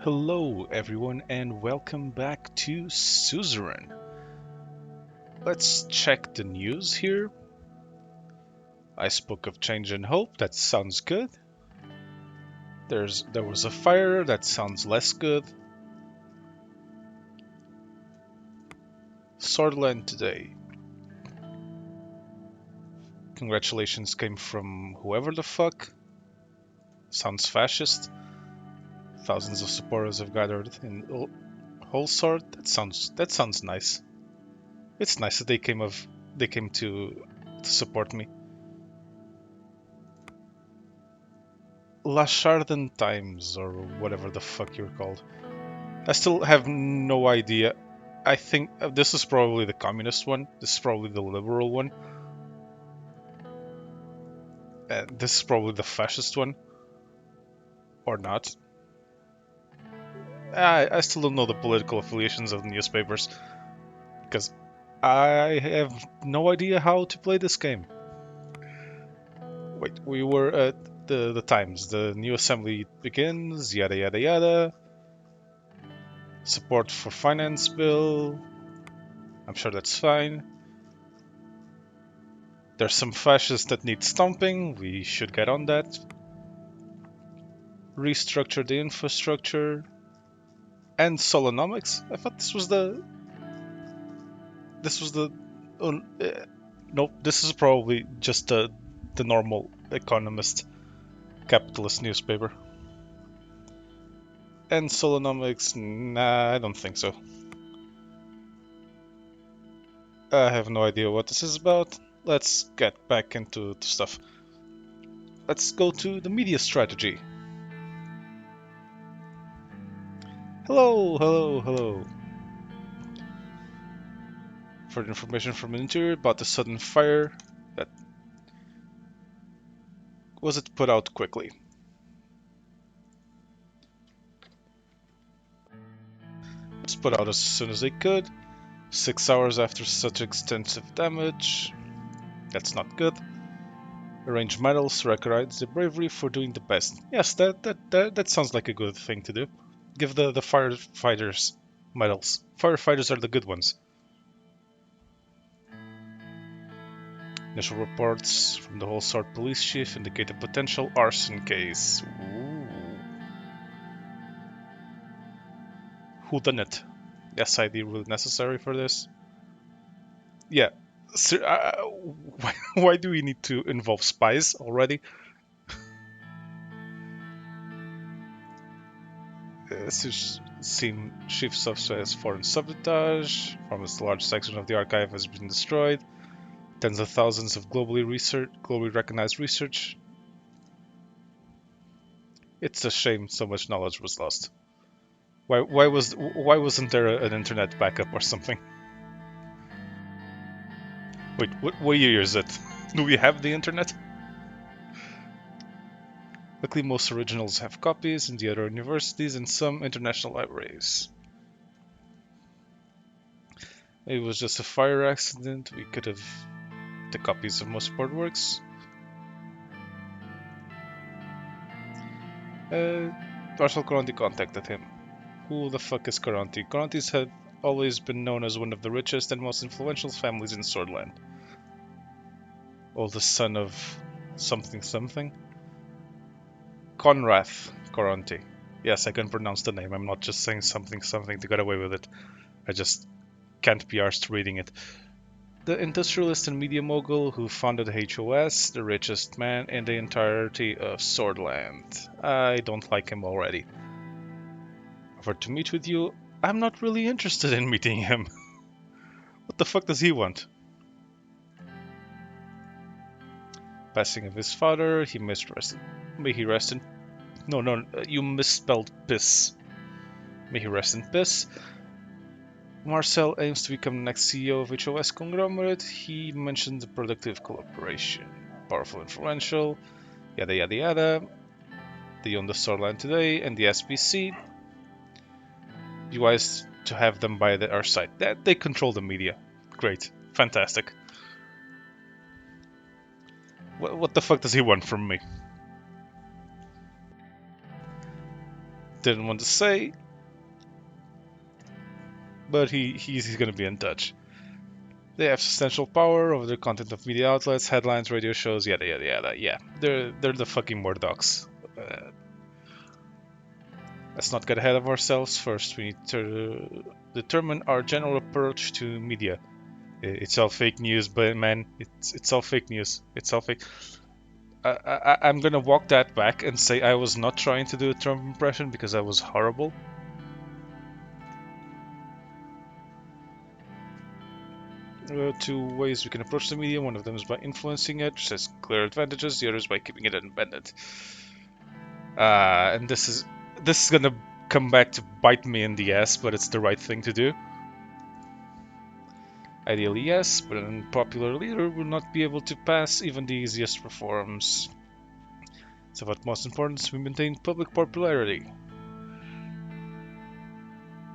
Hello everyone and welcome back to Suzerain. Let's check the news here. I spoke of change and hope, that sounds good. There was a fire, that sounds less good. Swordland today. Congratulations came from whoever the fuck. Sounds fascist. Thousands of supporters have gathered in whole sword. That sounds nice. It's nice that they came to support me. Lashardan Times, or whatever the fuck you're called. I still have no idea. I think this is probably the communist one. This is probably the liberal one. This is probably the fascist one. Or not. I still don't know the political affiliations of the newspapers. Because I have no idea how to play this game. Wait, we were at the Times. The new assembly begins, yada yada yada. Support for finance bill. I'm sure that's fine. There's some fascists that need stomping. We should get on that. Restructure the infrastructure. And Solonomics. I thought this was the. This was the. Nope. This is probably just the normal economist, capitalist newspaper. And Solonomics. Nah, I don't think so. I have no idea what this is about. Let's get back into stuff. Let's go to the media strategy. Hello, hello, hello. Further information from the interior about the sudden fire that was it put out quickly. It's put out as soon as they could. 6 hours after such extensive damage. That's not good. Arrange medals to recognize the bravery for doing the best. Yes, that sounds like a good thing to do. Give the firefighters medals. Firefighters are the good ones. Initial reports from the whole sort police chief indicate a potential arson case. Ooh. Whodunit? SID really necessary for this? Yeah. So, why do we need to involve spies already? Seen chief software as foreign sabotage. From a large section of the archive has been destroyed. Tens of thousands of globally recognized research. It's a shame so much knowledge was lost. Why wasn't there an internet backup or something? Wait, what year is it? Do we have the internet? Luckily, most originals have copies in the other universities and some international libraries. Maybe it was just a fire accident. We could have the copies of most support works. Marshal Coranti contacted him. Who the fuck is Coranti? Corantis have always been known as one of the richest and most influential families in Swordland. Oldest son of something something. Conrath Coranti. Yes, I can pronounce the name. I'm not just saying something something to get away with it. I just can't be arsed reading it. The industrialist and media mogul who founded HOS, the richest man in the entirety of Swordland. I don't like him already. Offered to meet with you. I'm not really interested in meeting him. What the fuck does he want? Passing of his father, he misrested. May he rest in... No, you misspelled piss. May he rest in piss. Marcel aims to become the next CEO of HOS conglomerate. He mentioned the productive collaboration. Powerful, influential, yada yada yada. They own the Swordland today and the SBC. Be wise to have them by our side. They control the media. Great. Fantastic. What the fuck does he want from me? Didn't want to say, but he's gonna be in touch. They have substantial power over the content of media outlets, headlines, radio shows, yada yada yada. Yeah, they're the fucking Murdochs. Let's not get ahead of ourselves. First, we need to determine our general approach to media. It's all fake news, but man, it's all fake news. It's all fake. I'm gonna walk that back and say I was not trying to do a Trump impression because I was horrible. Two ways we can approach the media. One of them is by influencing it, which has clear advantages. The other is by keeping it independent. And this is gonna come back to bite me in the ass, but it's the right thing to do. Ideally, yes, but an unpopular leader will not be able to pass even the easiest reforms. It's of utmost importance we maintain public popularity.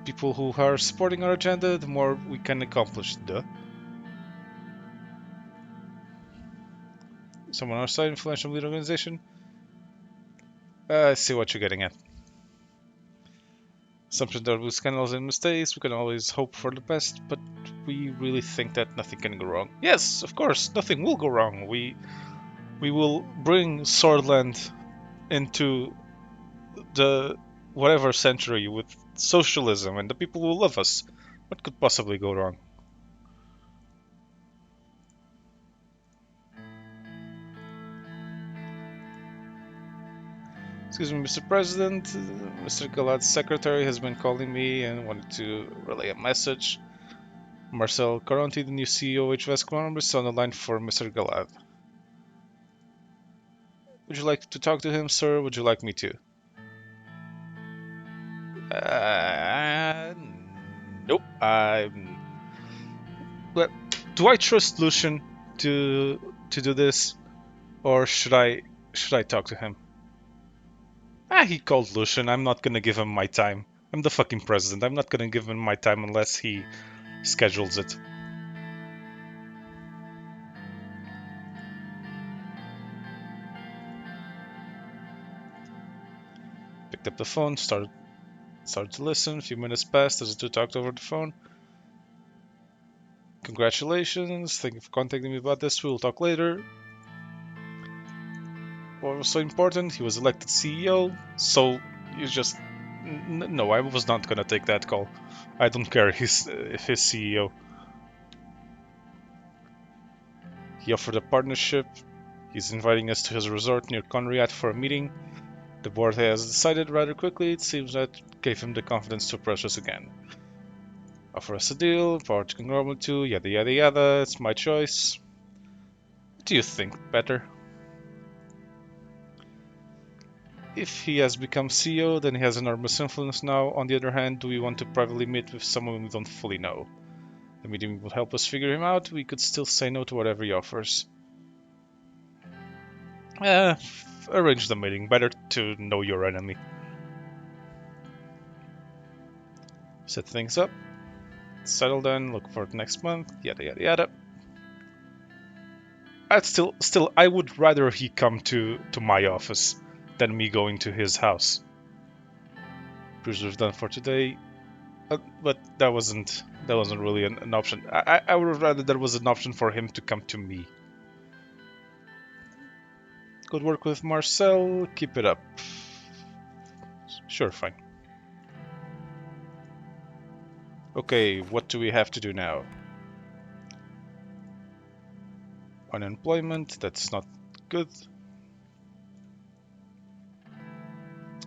People who are supporting our agenda, the more we can accomplish. Duh. Someone on our side, influential lead organization. I see what you're getting at. Assumptions are with scandals and mistakes. We can always hope for the best, but we really think that nothing can go wrong. Yes, of course, nothing will go wrong. We will bring Swordland into the whatever century with socialism, and the people will love us. What could possibly go wrong? Excuse me, Mr. President. Mr. Galad's secretary has been calling me and wanted to relay a message. Marcel Caronti, the new CEO of HVAC Columbus, is on the line for Mr. Galad. Would you like to talk to him, sir? Would you like me to? Nope. But do I trust Lucian to do this, or should I talk to him? He called Lucian. I'm not gonna give him my time. I'm the fucking president. I'm not gonna give him my time unless he schedules it. Picked up the phone, started to listen. A few minutes passed as the two talked over the phone. Congratulations. Thank you for contacting me about this. We will talk later. What was so important? He was elected CEO, so you just... No, I was not gonna take that call. I don't care if he's CEO. He offered a partnership. He's inviting us to his resort near Conriat for a meeting. The board has decided rather quickly. It seems that gave him the confidence to approach us again. Offer us a deal, power to conglomerate too, yada yada yada. It's my choice. What do you think, better? If he has become CEO, then he has enormous influence now. On the other hand, do we want to privately meet with someone we don't fully know? The meeting will help us figure him out. We could still say no to whatever he offers. Arrange the meeting. Better to know your enemy. Set things up. Settle then. Look for it next month. Yada yada yada. I would rather he come to my office than me going to his house. We've done for today, but that wasn't really an option. I would rather there was an option for him to come to me. Good work with Marcel. Keep it up. Sure, fine. Okay, what do we have to do now? Unemployment, that's not good.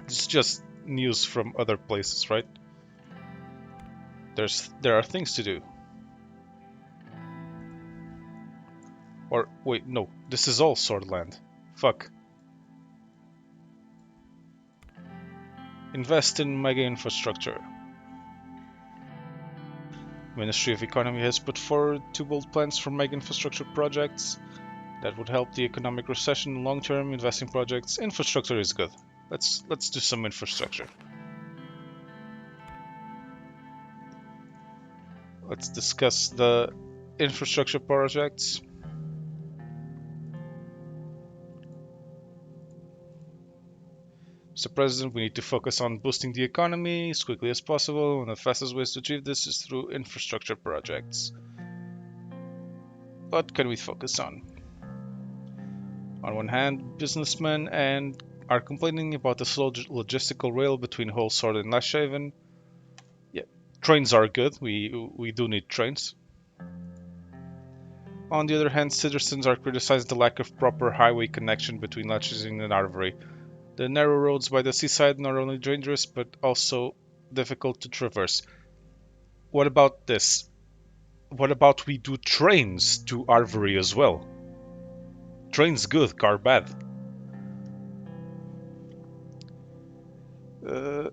It's just news from other places, right? There are things to do. Or wait, no, this is all Swordland. Fuck. Invest in mega infrastructure. Ministry of Economy has put forward two bold plans for mega infrastructure projects that would help the economic recession long-term investing projects. Infrastructure is good. Let's do some infrastructure. Let's discuss the infrastructure projects. Mr. President, we need to focus on boosting the economy as quickly as possible, and the fastest ways to achieve this is through infrastructure projects. What can we focus on? On one hand, businessmen are complaining about the slow logistical rail between Holsworth and Lashaven. Yeah, trains are good. We do need trains. On the other hand, citizens are criticizing the lack of proper highway connection between Lashaven and Arvery. The narrow roads by the seaside are not only dangerous but also difficult to traverse. What about this? What about we do trains to Arvery as well? Trains good, car bad. Uh,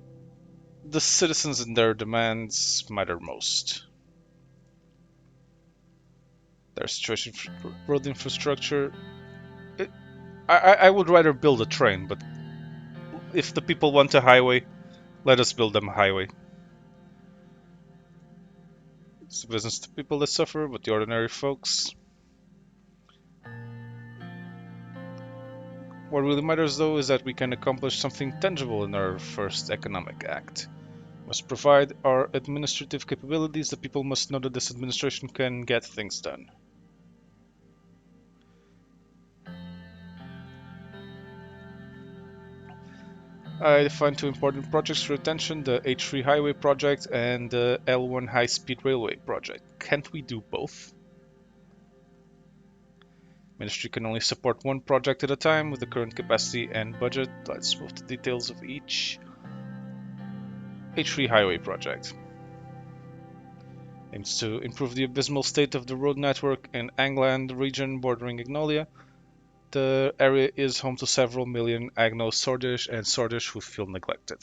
the citizens and their demands matter most. Their situation for road infrastructure. It, I would rather build a train, but if the people want a highway, let us build them a highway. It's the business to people that suffer, but the ordinary folks. What really matters though is that we can accomplish something tangible in our first economic act. We must provide our administrative capabilities, the people must know that this administration can get things done. I defined two important projects for attention, the H3 highway project and the L1 high-speed railway project. Can't we do both? Ministry can only support one project at a time with the current capacity and budget. Let's move to details of each. H3 highway project aims to improve the abysmal state of the road network in Angland region bordering Agnolia. The area is home to several million Agno Sordish and Sordish who feel neglected.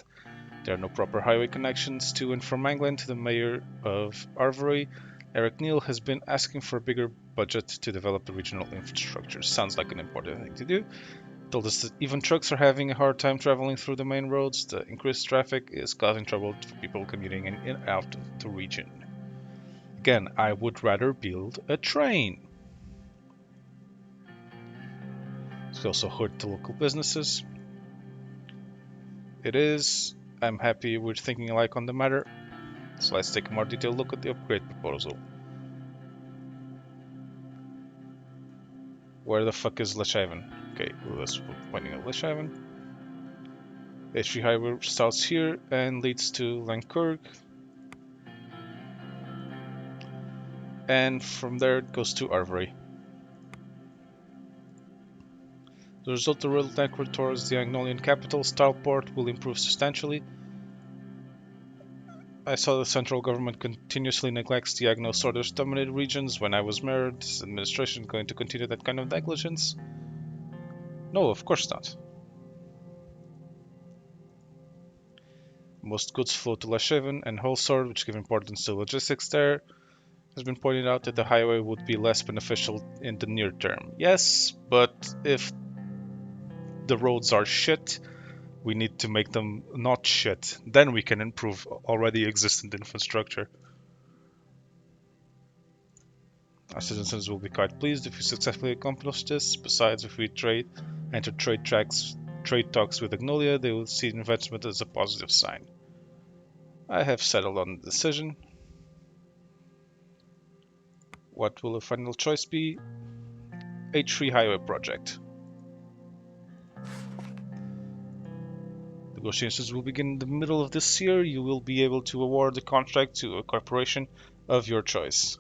There are no proper highway connections to and from Angland. The mayor of Arvery, Eric Neal, has been asking for a bigger budget to develop the regional infrastructure. Sounds like an important thing to do. Told us that even trucks are having a hard time traveling through the main roads. The increased traffic is causing trouble for people commuting in and out of the region. Again, I would rather build a train. It also hurt the local businesses. It is. I'm happy we're thinking alike on the matter. So let's take a more detailed look at the upgrade proposal. Where the fuck is Lashaven? Okay, let's pointing at Lashaven. H3 highway starts here and leads to Lankurg. And from there it goes to Arvery. The result, the rail network towards the Agnolian capital, Starport, will improve substantially. I saw the central government continuously neglects the Agno-Sordish dominated regions when I was mayor. Is the administration going to continue that kind of negligence? No, of course not. Most goods flow to Lashaven and Holsworth, which give importance to logistics there. It has been pointed out that the highway would be less beneficial in the near term. Yes, but if the roads are shit, we need to make them not shit. Then we can improve already existent infrastructure. Our citizens will be quite pleased if we successfully accomplish this. Besides, if we enter trade talks with Agnolia, they will see investment as a positive sign. I have settled on the decision. What will the final choice be? H3 highway project. Negotiations will begin in the middle of this year. You will be able to award the contract to a corporation of your choice.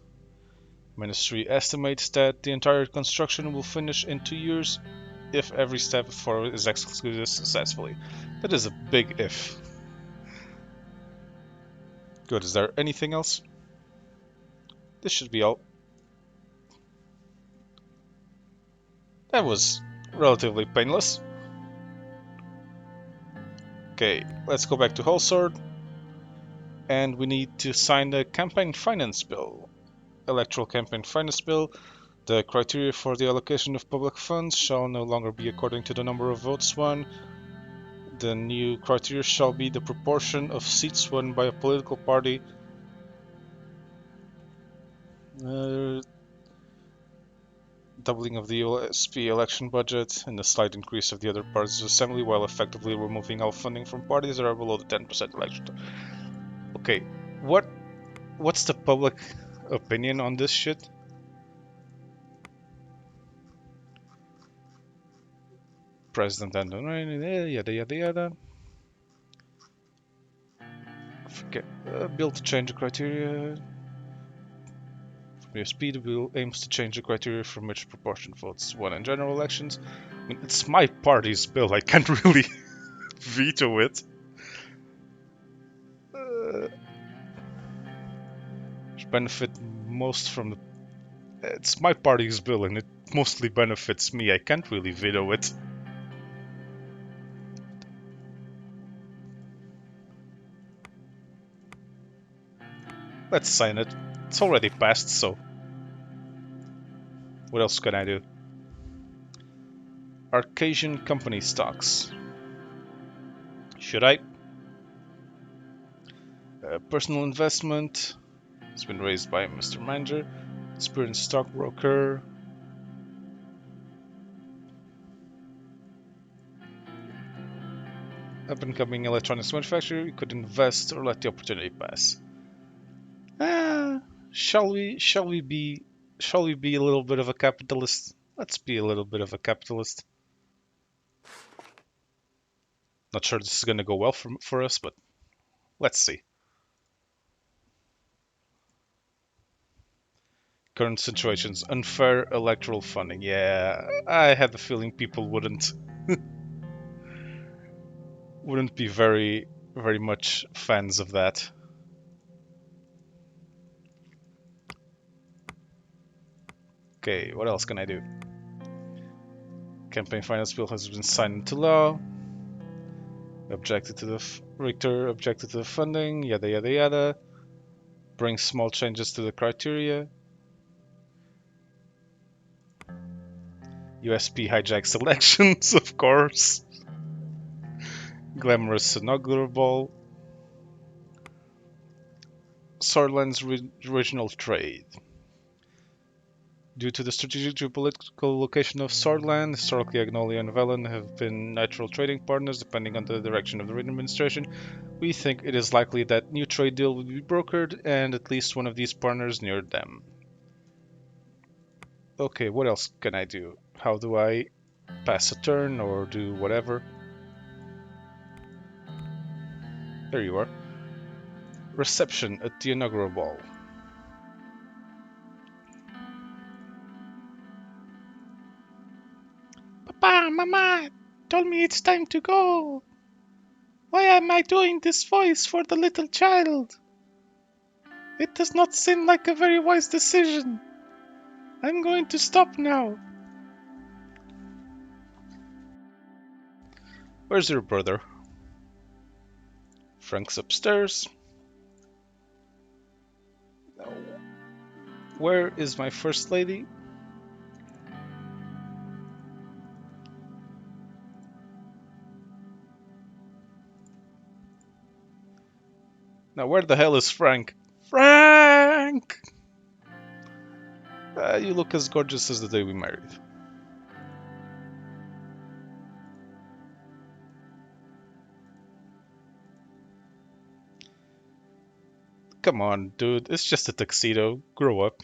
Ministry estimates that the entire construction will finish in 2 years if every step forward is executed successfully. That is a big if. Good, is there anything else? This should be all. That was relatively painless. Okay, let's go back to Holsworth. And we need to sign the campaign finance bill. Electoral campaign finance bill. The criteria for the allocation of public funds shall no longer be according to the number of votes won. The new criteria shall be the proportion of seats won by a political party. doubling of the USP election budget, and a slight increase of the other parts' assembly while effectively removing all funding from parties that are below the 10% election. Okay, what's the public opinion on this shit? President and yada yada yada. Forget bill to change the criteria. USP, the bill aims to change the criteria from which proportion votes won in general elections. I mean, it's my party's bill. I can't really veto it. Benefit most from the. It's my party's bill, and it mostly benefits me. I can't really veto it. Let's sign it. It's already passed, so what else can I do? Arcasian company stocks. Should I? Personal investment. It's been raised by Mr. Manager. Experienced stockbroker. Up-and-coming electronics manufacturer. You could invest or let the opportunity pass. Shall we be a little bit of a capitalist? Let's be a little bit of a capitalist. Not sure this is gonna go well for us, but let's see. Current situations, unfair electoral funding. Yeah, I had the feeling people wouldn't be very much fans of that. Okay, what else can I do? Campaign finance bill has been signed into law. Objected to the Richter objected to the funding. Yada yada yada. Bring small changes to the criteria. USP hijacks elections, of course. Glamorous inaugural ball. Swordland's regional trade. Due to the strategic geopolitical location of Swordland, historically Agnolia and Velen have been natural trading partners depending on the direction of the administration. We think it is likely that new trade deal will be brokered and at least one of these partners near them. Okay, what else can I do? How do I pass a turn or do whatever? There you are. Reception at the inaugural ball. Papa, Mama told me it's time to go. Why am I doing this voice for the little child? It does not seem like a very wise decision. I'm going to stop now. Where's your brother? Frank's upstairs. Where is my first lady? Now, where the hell is Frank? Frank! You look as gorgeous as the day we married. Come on, dude. It's just a tuxedo. Grow up.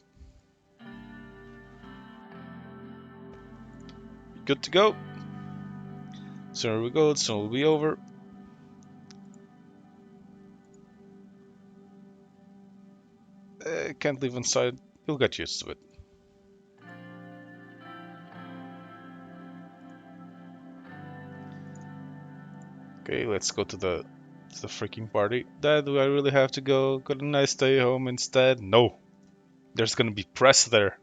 Good to go. Sooner we go, the sooner we'll be over. Can't leave inside. You'll get used to it. Okay, let's go to the freaking party. Dad, do I really have to go? Couldn't I stay home instead? No. There's gonna be press there.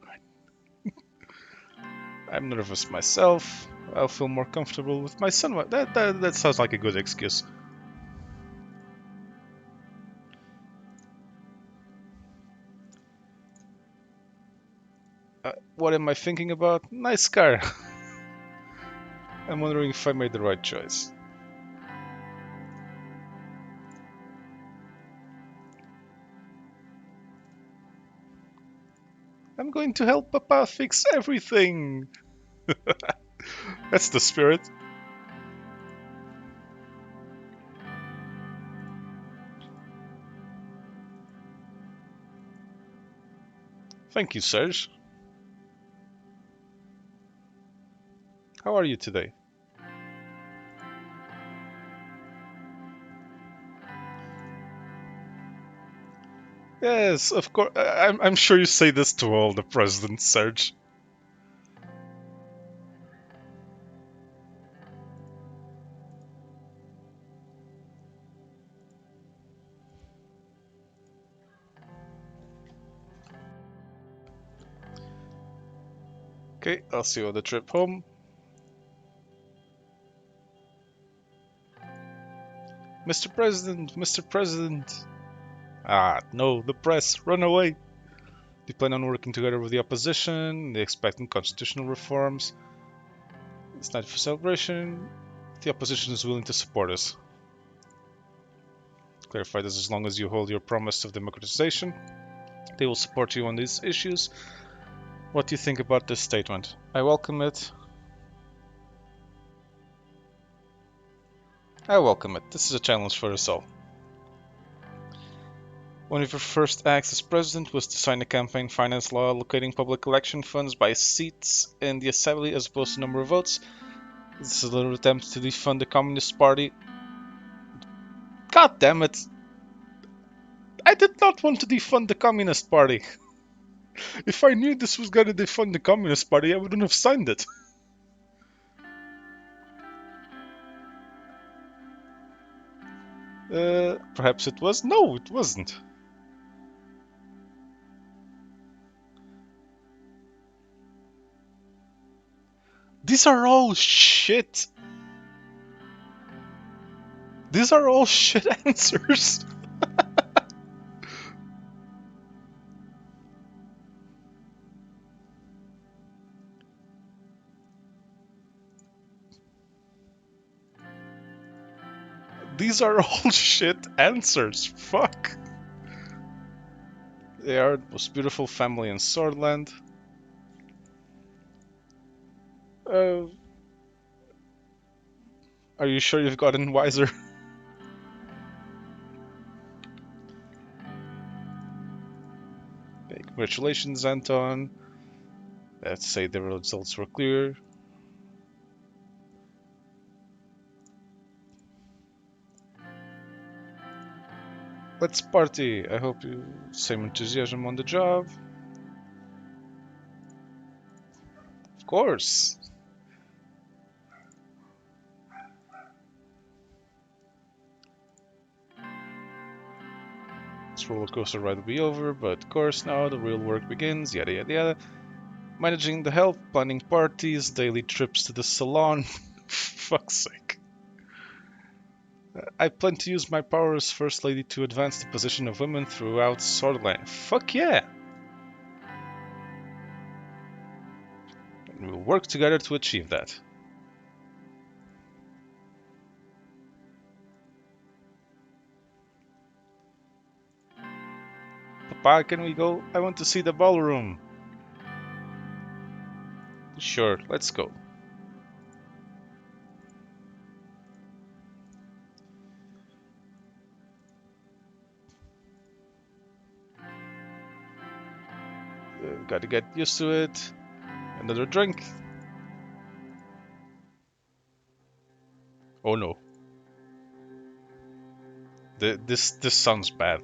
I'm nervous myself. I'll feel more comfortable with my son. That sounds like a good excuse. What am I thinking about? Nice car. I'm wondering if I made the right choice. I'm going to help Papa fix everything. That's the spirit. Thank you, Serge. How are you today? Yes, of course. I'm sure you say this to all the presidents, Serge. Okay, I'll see you on the trip home. Mr. President, Mr. President. Ah, no, the press, run away. They plan on working together with the opposition. They expect constitutional reforms. It's night for celebration. The opposition is willing to support us. Clarify this: as long as you hold your promise of democratization, they will support you on these issues. What do you think about this statement? I welcome it. I welcome it. This is a challenge for us all. One of your first acts as president was to sign a campaign finance law allocating public election funds by seats in the assembly as opposed to number of votes. This is a little attempt to defund the Communist Party. God damn it! I did not want to defund the Communist Party. If I knew this was going to defund the Communist Party, I wouldn't have signed it. Perhaps it was? No, it wasn't. These are all shit. These are all shit answers. These are all shit answers. Fuck. They are the most beautiful family in Swordland. Uh, are you sure you've gotten wiser? Okay, congratulations, Anton. Let's say the results were clear. Let's party. I hope you same enthusiasm on the job. Of course. This roller coaster ride will be over, but of course now the real work begins. Yada yada yada. Managing the help, planning parties, daily trips to the salon. Fuck's sake. I plan to use my power as First Lady to advance the position of women throughout Swordland. Fuck yeah! And we'll work together to achieve that. Papa, can we go? I want to see the ballroom. Sure, let's go. Gotta get used to it. Another drink. Oh no. This sounds bad.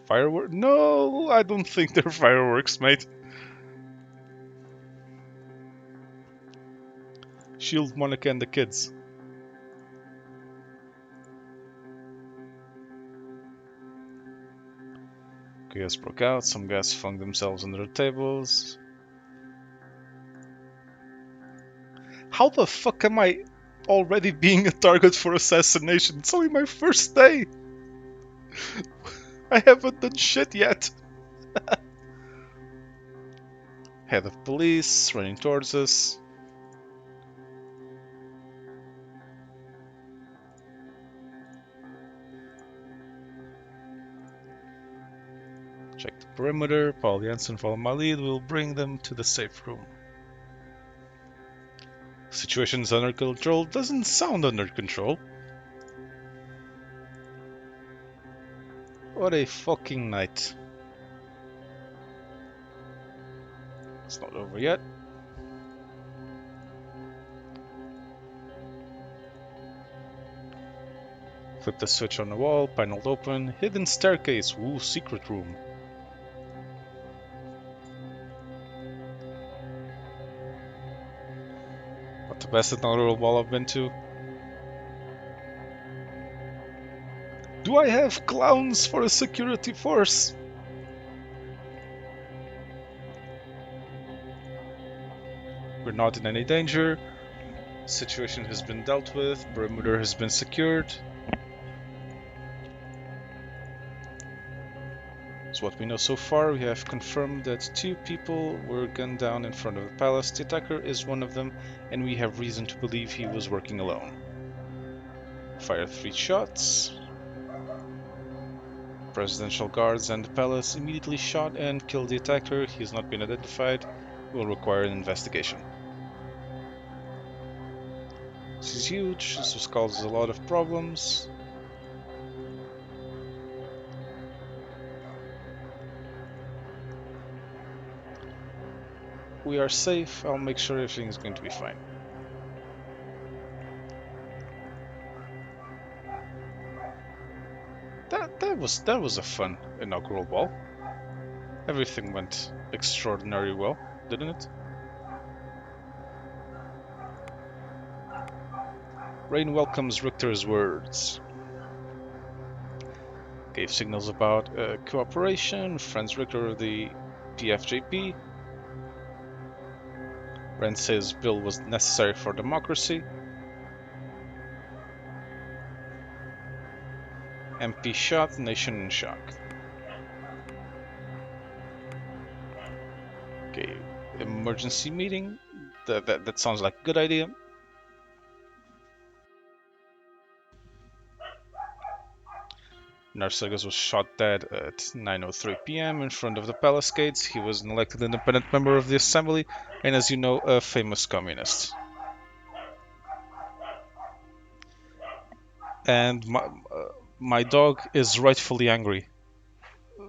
Fireworks? No, I don't think they're fireworks, mate. Shield Monica and the kids. Chaos broke out. Some guys flung themselves under the tables. How the fuck am I already being a target for assassination? It's only my first day. I haven't done shit yet. Head of police running towards us. Check the perimeter. Paul Jensen, follow my lead. We'll bring them to the safe room. Situation's under control. Doesn't sound under control. What a fucking night. It's not over yet. Flip the switch on the wall, panel open, hidden staircase, woo, secret room. Not the best inaugural ball I've been to. Do I have clowns for a security force? We're not in any danger. Situation has been dealt with. Perimeter has been secured. So what we know so far, we have confirmed that 2 people were gunned down in front of the palace. The attacker is one of them, and we have reason to believe he was working alone. Fire 3 shots. Presidential guards and the palace immediately shot and killed the attacker. He has not been identified. Will require an investigation. This is huge. This causes a lot of problems. We are safe. I'll make sure everything is going to be fine. That was a fun inaugural ball. Everything went extraordinarily well, didn't it? Rain welcomes Richter's words. Gave signals about cooperation. Franz Richter of the PFJP. Rain says bill was necessary for democracy. MP shot, nation in shock. Okay, emergency meeting. That sounds like a good idea. Narcissus was shot dead at 9:03 p.m. in front of the palace gates. He was an elected independent member of the assembly, and as you know, a famous communist. And my dog is rightfully angry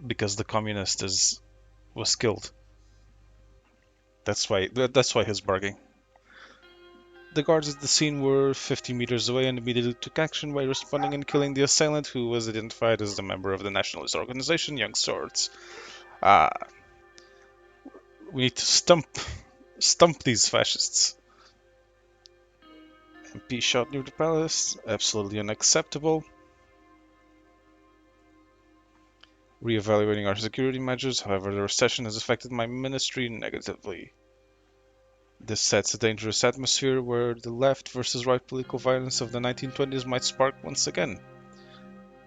because the communist was killed. That's why he's barking. The guards at the scene were 50 meters away and immediately took action by responding and killing the assailant, who was identified as the member of the nationalist organization Young Swords. We need to stump these fascists. MP shot near the palace, absolutely unacceptable. Reevaluating our security measures, however, the recession has affected my ministry negatively. This sets a dangerous atmosphere where the left versus right political violence of the 1920s might spark once again.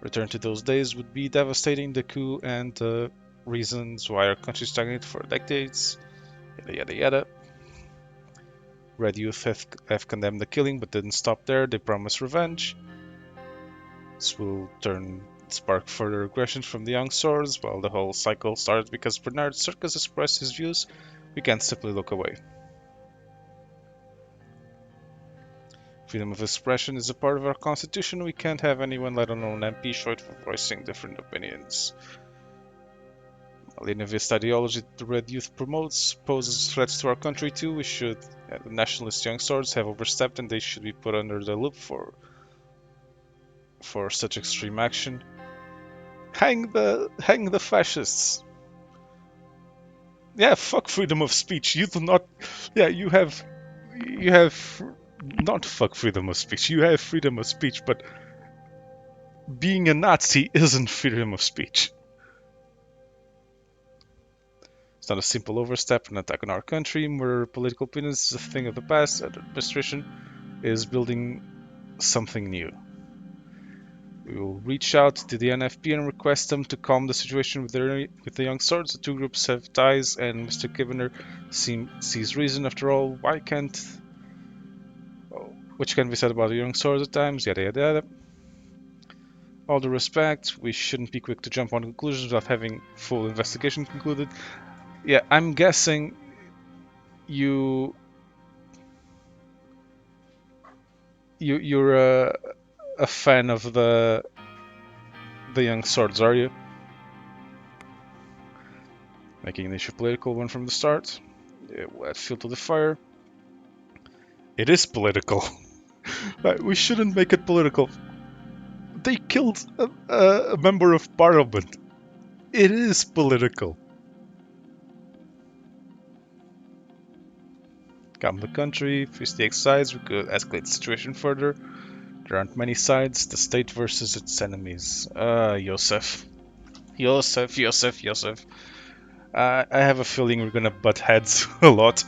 Return to those days would be devastating. The coup and the reasons why our country stagnated for decades, yada yada yada. Red Youth have condemned the killing but didn't stop there. They promise revenge. This will spark further aggression from the Young Swords. While the whole cycle started because Bernard Circus expressed his views, we can't simply look away. Freedom of expression is a part of our constitution. We can't have anyone, let alone an MP, shot for voicing different opinions. Leninist ideology that the Red Youth promotes poses threats to our country too. The nationalist Young Swords have overstepped and they should be put under the loop for such extreme action. Hang the fascists. Yeah, fuck freedom of speech. You do not. Yeah, you have not fuck freedom of speech. You have freedom of speech, but being a Nazi isn't freedom of speech. It's not a simple overstep, an attack on our country. Murder political opinions is a thing of the past. The administration is building something new. We will reach out to the NFP and request them to calm the situation with the Young Swords. The 2 groups have ties, and Mr. Kibbener sees reason. After all, which can be said about the Young Swords at times, yada yada yada. all due respect, we shouldn't be quick to jump on conclusions without having full investigation concluded. Yeah, I'm guessing you you're a fan of the young swords, are you? Making the issue political one from the start. Add fuel to the fire. It is political. We shouldn't make it political. They killed a member of parliament. It is political. Calm the country, face the sides, we could escalate the situation further. There aren't many sides, the state versus its enemies. Yosef. Yosef. I have a feeling we're gonna butt heads a lot.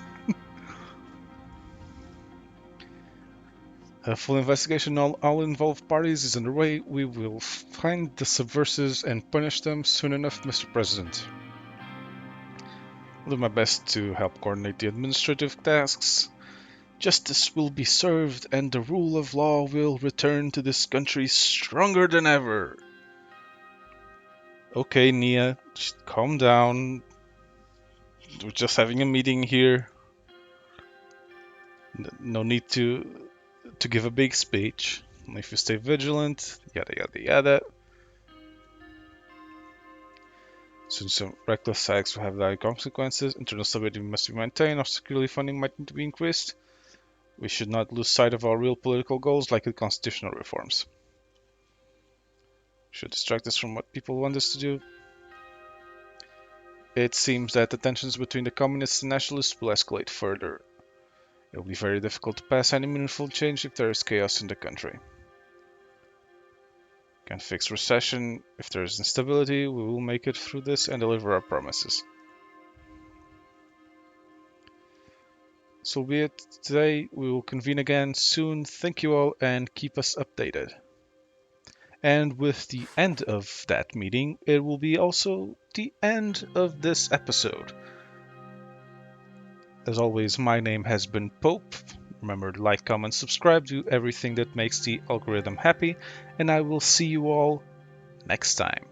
A full investigation on all involved parties is underway. We will find the subversives and punish them soon enough, Mr. President. I'll do my best to help coordinate the administrative tasks. Justice will be served and the rule of law will return to this country stronger than ever. Okay, Nia, just calm down. We're just having a meeting here. No need to give a big speech. If you stay vigilant, yada yada yada. Since some reckless acts will have dire consequences, internal stability must be maintained, our security funding might need to be increased. We should not lose sight of our real political goals, like the constitutional reforms. Should distract us from what people want us to do. It seems that the tensions between the communists and nationalists will escalate further. It will be very difficult to pass any meaningful change if there is chaos in the country. Can fix recession. If there is instability, we will make it through this and deliver our promises. So be it today. We will convene again soon. Thank you all and keep us updated. And with the end of that meeting, it will be also the end of this episode. As always, my name has been Pope. Remember to like, comment, subscribe, do everything that makes the algorithm happy, and I will see you all next time.